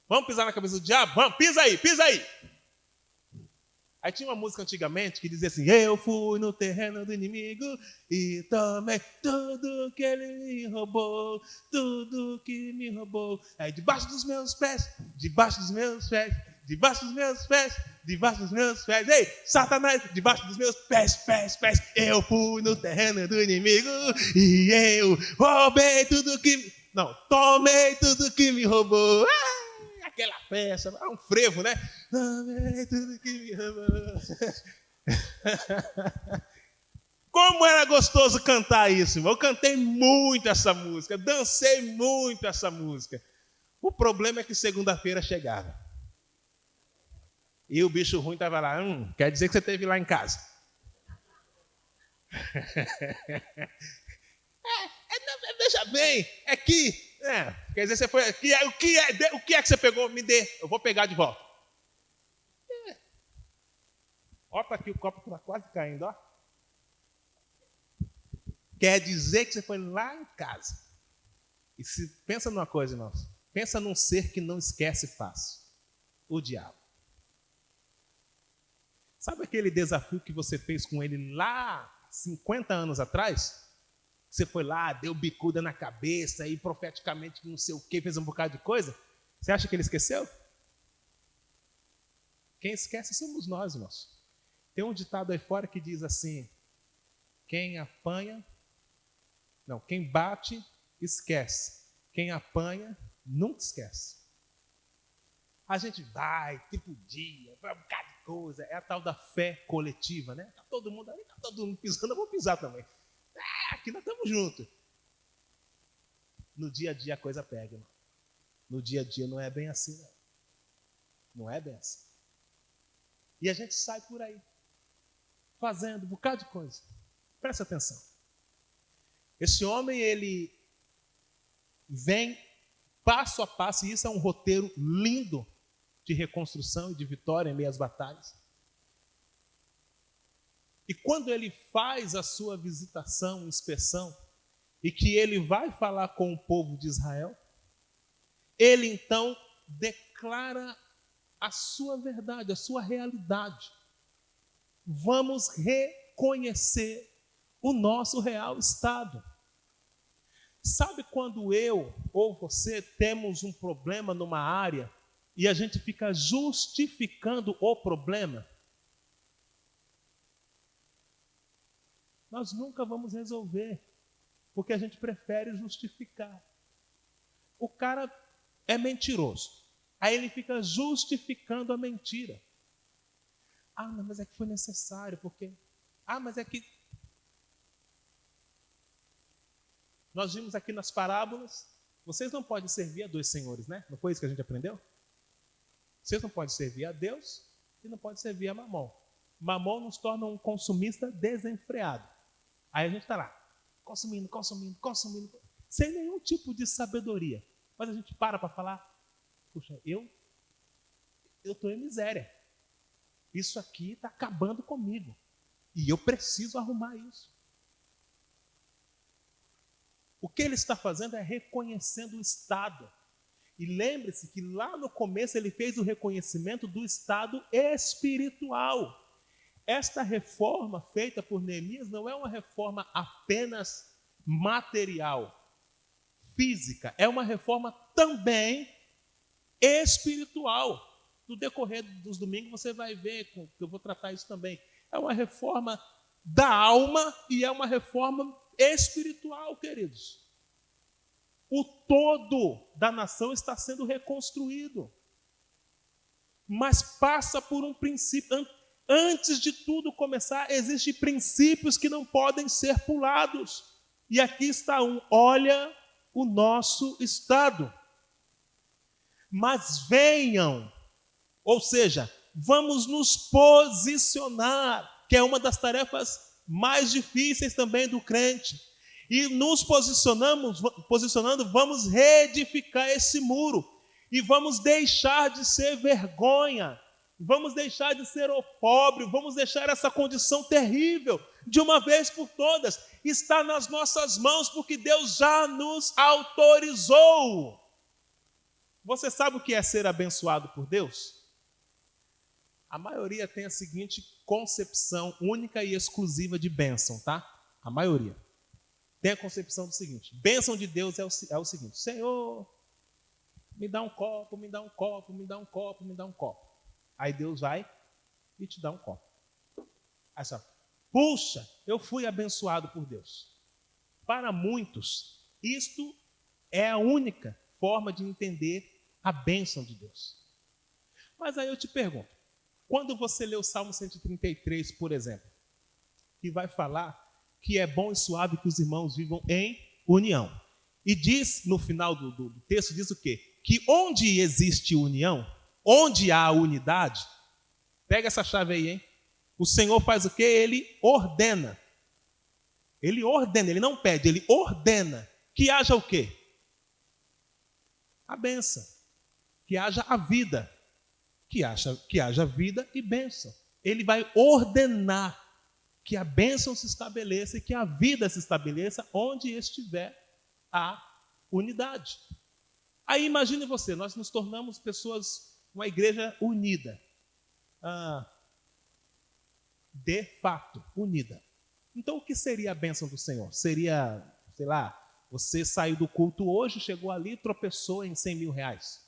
A: Vamos pisar na cabeça do diabo? Vamos, pisa aí, pisa aí. Aí tinha uma música antigamente que dizia assim, eu fui no terreno do inimigo e tomei tudo que ele me roubou, tudo que me roubou. Aí debaixo dos meus pés, debaixo dos meus pés, debaixo dos meus pés, debaixo dos meus pés. Ei, Satanás, debaixo dos meus pés. Eu fui no terreno do inimigo e eu roubei tudo que... Não, tomei tudo que me roubou. Aquela festa, um frevo, né? Tomei tudo que me roubou. Como era gostoso cantar isso, irmão. Eu cantei muito essa música, dancei muito essa música. O problema é que segunda-feira chegava. E o bicho ruim estava lá, quer dizer que você esteve lá em casa. Veja bem, é que... quer dizer, você foi... O que é que você pegou? Me dê, eu vou pegar de volta. Ó, tá aqui o copo que está quase caindo, ó. Quer dizer que você foi lá em casa. E pensa numa coisa, irmãos. Pensa num ser que não esquece fácil. o diabo. Sabe aquele desafio que você fez com ele lá 50 anos atrás? Você foi lá, deu bicuda na cabeça e profeticamente não sei o que, fez um bocado de coisa? Você acha que ele esqueceu? Quem esquece somos nós, irmãos. Tem um ditado aí fora que diz assim: quem bate, esquece. Quem apanha, nunca esquece. A gente vai, tipo dia, vai um bocado de coisa. É a tal da fé coletiva, né? Tá todo mundo ali, tá todo mundo pisando, eu vou pisar também. Aqui nós estamos juntos. No dia a dia a coisa pega, irmão. No dia a dia não é bem assim, não. Não é bem assim. E a gente sai por aí, fazendo um bocado de coisa. Presta atenção. Esse homem, ele vem passo a passo, e isso é um roteiro lindo de reconstrução e de vitória em meio às batalhas. E quando ele faz a sua visitação, inspeção, e que ele vai falar com o povo de Israel, ele então declara a sua verdade, a sua realidade. Vamos reconhecer o nosso real estado. Sabe quando eu ou você temos um problema numa área e a gente fica justificando o problema? Nós nunca vamos resolver, porque a gente prefere justificar. O cara é mentiroso, aí ele fica justificando a mentira. Não, mas é que foi necessário, porque... mas é que... Nós vimos aqui nas parábolas, vocês não podem servir a dois senhores, né? Não foi isso que a gente aprendeu? Vocês não podem servir a Deus e não podem servir a Mamon. Mamon nos torna um consumista desenfreado. Aí a gente está lá, consumindo, sem nenhum tipo de sabedoria. Mas a gente para falar, puxa, eu estou em miséria. Isso aqui está acabando comigo. E eu preciso arrumar isso. O que ele está fazendo é reconhecendo o estado. E lembre-se que lá no começo ele fez o reconhecimento do estado espiritual. Esta reforma feita por Neemias não é uma reforma apenas material, física. É uma reforma também espiritual. No decorrer dos domingos você vai ver que eu vou tratar isso também. É uma reforma da alma e é uma reforma espiritual, queridos. O todo da nação está sendo reconstruído. Mas passa por um princípio. Antes de tudo começar, existem princípios que não podem ser pulados. E aqui está olha o nosso estado. Mas venham, ou seja, vamos nos posicionar, que é uma das tarefas mais difíceis também do crente. E nos posicionando, vamos reedificar esse muro. E vamos deixar de ser vergonha. Vamos deixar de ser opróbrio. Vamos deixar essa condição terrível de uma vez por todas. Está nas nossas mãos, porque Deus já nos autorizou. Você sabe o que é ser abençoado por Deus? A maioria tem a seguinte concepção única e exclusiva de bênção, tá? A maioria tem a concepção do seguinte: bênção de Deus é o seguinte: Senhor, me dá um copo, me dá um copo, me dá um copo, me dá um copo. Aí Deus vai e te dá um copo. Aí você fala, puxa, eu fui abençoado por Deus. Para muitos, isto é a única forma de entender a bênção de Deus. Mas aí eu te pergunto, quando você lê o Salmo 133, por exemplo, que vai falar que é bom e suave que os irmãos vivam em união. E diz, no final do texto, diz o quê? Que onde existe união, onde há unidade, pega essa chave aí, hein? O Senhor faz o quê? Ele ordena. Ele ordena, ele não pede, ele ordena que haja o quê? A bênção. Que haja a vida. Que haja vida e bênção. Ele vai ordenar que a bênção se estabeleça e que a vida se estabeleça onde estiver a unidade. Aí imagine você, nós nos tornamos pessoas, uma igreja unida. De fato, unida. Então, o que seria a bênção do Senhor? Seria, sei lá, você saiu do culto hoje, chegou ali, tropeçou em 100 mil reais.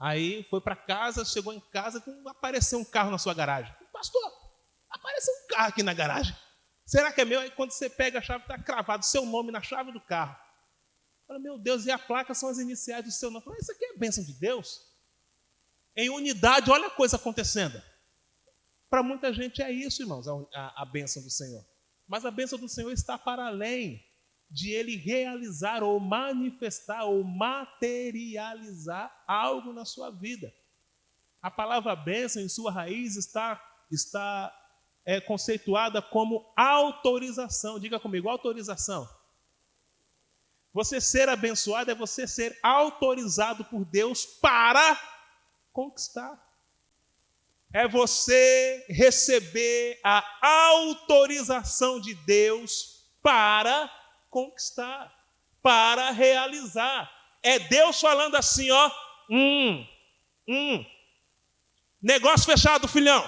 A: Aí foi para casa, chegou em casa, apareceu um carro na sua garagem. Pastor, apareceu um carro aqui na garagem. Será que é meu? Aí quando você pega a chave, está cravado seu nome na chave do carro. Fala, meu Deus, e a placa são as iniciais do seu nome. Fala, isso aqui é a bênção de Deus. Em unidade, olha a coisa acontecendo. Para muita gente é isso, irmãos, a bênção do Senhor. Mas a bênção do Senhor está para além de Ele realizar ou manifestar ou materializar algo na sua vida. A palavra bênção, em sua raiz, está conceituada como autorização. Diga comigo, autorização. Você ser abençoado é você ser autorizado por Deus para conquistar. É você receber a autorização de Deus para conquistar, para realizar. É Deus falando assim, ó, negócio fechado, filhão.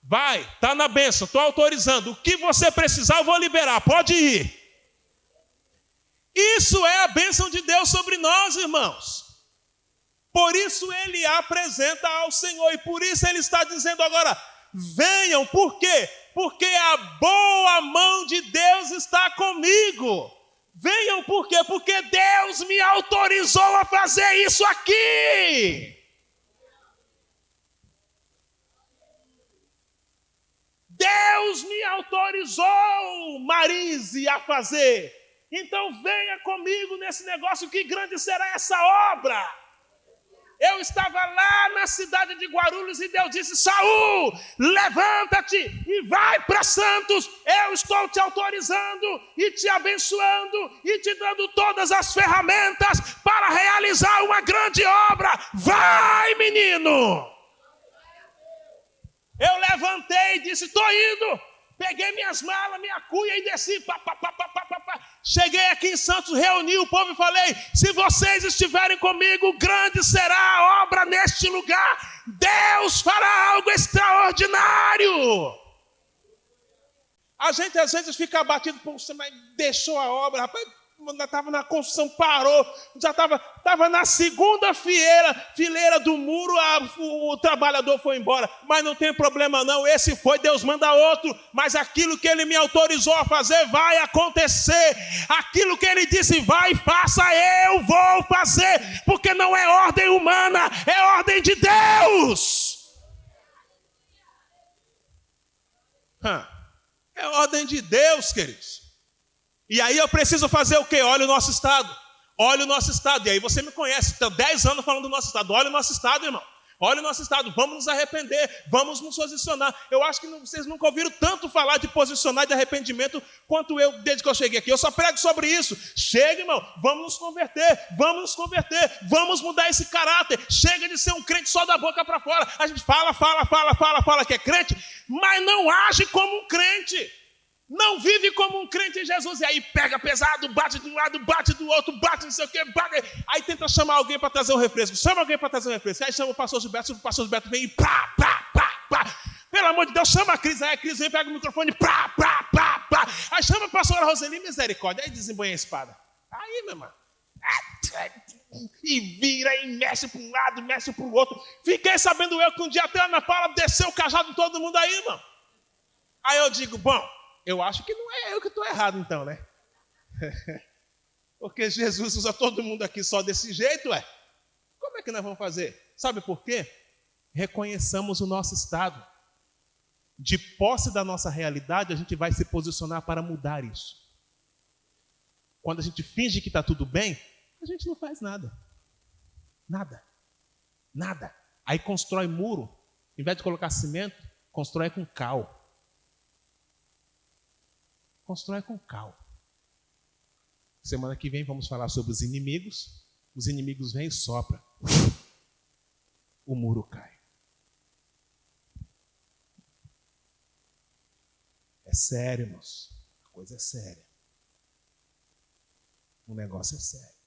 A: Vai, tá na bênção, estou autorizando. O que você precisar, eu vou liberar, pode ir. Isso é a bênção de Deus sobre nós, irmãos. Por isso ele apresenta ao Senhor e por isso ele está dizendo agora, venham, por quê? Porque a boa mão de Deus está comigo. Venham por quê? Porque Deus me autorizou a fazer isso aqui. Deus me autorizou, Marise, a fazer. Então venha comigo nesse negócio, que grande será essa obra. Eu estava lá na cidade de Guarulhos e Deus disse, Saul, levanta-te e vai para Santos. Eu estou te autorizando e te abençoando e te dando todas as ferramentas para realizar uma grande obra. Vai, menino! Eu levantei e disse, estou indo. Peguei minhas malas, minha cuia e desci. Cheguei aqui em Santos, reuni o povo e falei, se vocês estiverem comigo, grande será a obra neste lugar. Deus fará algo extraordinário. A gente às vezes fica abatido por você, mas deixou a obra, rapaz. Quando estava na construção, parou, já estava na segunda fileira do muro, o trabalhador foi embora. Mas não tem problema não, esse foi, Deus manda outro. Mas aquilo que Ele me autorizou a fazer vai acontecer. Aquilo que Ele disse vai, faça, eu vou fazer. Porque não é ordem humana, é ordem de Deus. É ordem de Deus, queridos. E aí eu preciso fazer o quê? Olha o nosso estado. Olha o nosso estado. E aí você me conhece. Estou 10 anos falando do nosso estado. Olha o nosso estado, irmão. Olha o nosso estado. Vamos nos arrepender. Vamos nos posicionar. Eu acho que vocês nunca ouviram tanto falar de posicionar e de arrependimento quanto eu desde que eu cheguei aqui. Eu só prego sobre isso. Chega, irmão. Vamos nos converter. Vamos nos converter. Vamos mudar esse caráter. Chega de ser um crente só da boca para fora. A gente fala que é crente, mas não age como um crente. Não vive como um crente em Jesus. E aí pega pesado, bate de um lado, bate do outro, bate não sei o quê, bate. Aí tenta chamar alguém para trazer um refresco. Chama alguém para trazer um refresco. Aí chama o pastor Gilberto vem e pá. Pelo amor de Deus, chama a Cris. Aí a Cris vem, pega o microfone, pá. Aí chama a pastora Roseli, misericórdia. Aí desembanha a espada. Aí, meu irmão. E vira, e mexe para um lado, mexe para o outro. Fiquei sabendo eu que um dia até a Ana Paula desceu o cajado em todo mundo aí, irmão. Aí eu digo, bom, eu acho que não é eu que estou errado então, né? Porque Jesus usa todo mundo aqui só desse jeito, ué. Como é que nós vamos fazer? Sabe por quê? Reconheçamos o nosso estado. De posse da nossa realidade, a gente vai se posicionar para mudar isso. Quando a gente finge que está tudo bem, a gente não faz nada. Nada. Aí constrói muro, em vez de colocar cimento, constrói com cal. Constrói com cal. Semana que vem vamos falar sobre os inimigos. Os inimigos vêm e sopram. O muro cai. É sério, irmãos. A coisa é séria. O negócio é sério.